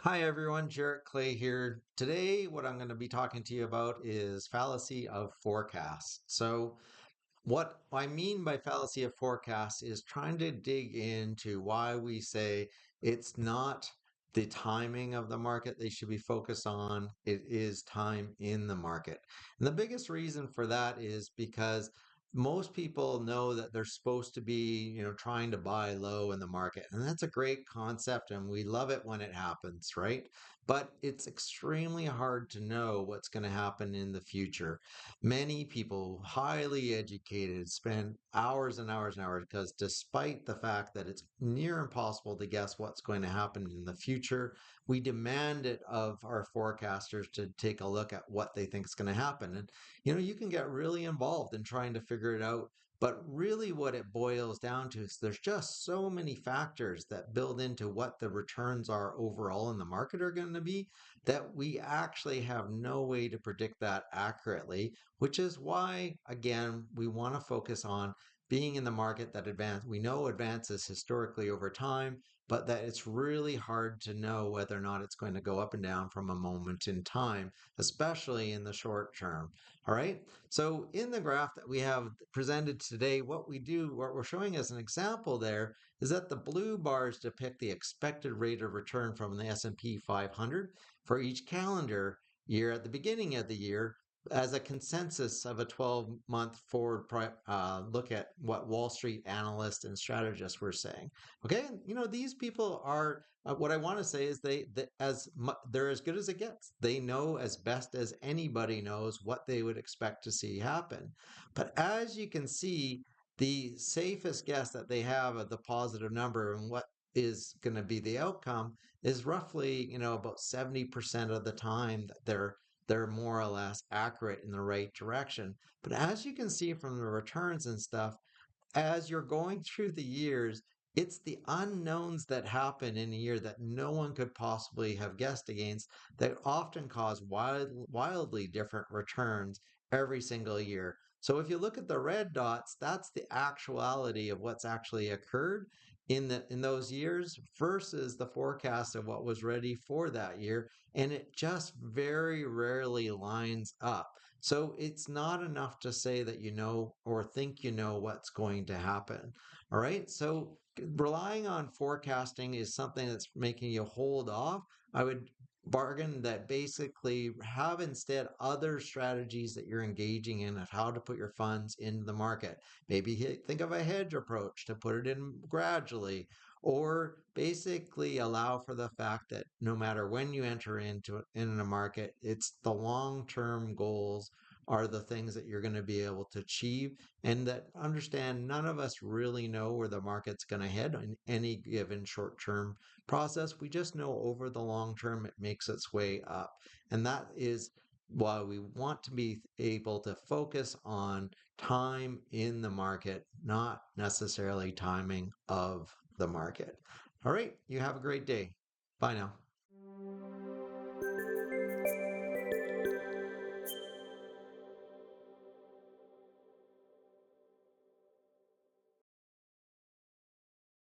Hi everyone, Jarrett Clay here. Today, what I'm going to be talking to you about is fallacy of forecast. What I mean by fallacy of forecast is trying to dig into why we say it's not the timing of the market they should be focused on, it is time in the market. And the biggest reason for that is because most people know that they're supposed to be, trying to buy low in the market. And that's a great concept and we love it when it happens, right? But it's extremely hard to know what's going to happen in the future. Many people, highly educated, spend hours and hours and hours because despite the fact that it's near impossible to guess what's going to happen in the future, we demand it of our forecasters to take a look at what they think is going to happen. And you can get really involved in trying to figure it out. But really, what it boils down to is there's just so many factors that build into what the returns are overall in the market are going to be that we actually have no way to predict that accurately, which is why, again, we want to focus on being in the market that we know advances historically over time, but that it's really hard to know whether or not it's going to go up and down from a moment in time, especially in the short term. All right. So in the graph that we have presented today, what we're showing as an example there is that the blue bars depict the expected rate of return from the S&P 500 for each calendar year at the beginning of the year as a consensus of a 12-month forward look at what Wall Street analysts and strategists were saying. Okay, these people are what I want to say is they're as good as it gets. They know as best as anybody knows what they would expect to see happen. But as you can see, the safest guess that they have of the positive number and what is going to be the outcome is roughly, about 70% of the time that they're more or less accurate in the right direction. But as you can see from the returns and stuff, as you're going through the years, it's the unknowns that happen in a year that no one could possibly have guessed against that often cause wildly different returns every single year. So if you look at the red dots, that's the actuality of what's actually occurred in those years versus the forecast of what was ready for that year. And it just very rarely lines up. So it's not enough to say that you know or think you know what's going to happen. All right. So relying on forecasting is something that's making you hold off. I would bargain that basically have instead other strategies that you're engaging in of how to put your funds in the market. Maybe think of a hedge approach to put it in gradually, or basically allow for the fact that no matter when you enter in a market, it's the long-term goals are the things that you're going to be able to achieve, and that understand none of us really know where the market's going to head in any given short-term process. We just know over the long term it makes its way up. And that is why we want to be able to focus on time in the market, not necessarily timing of the market. All right, you have a great day. Bye now.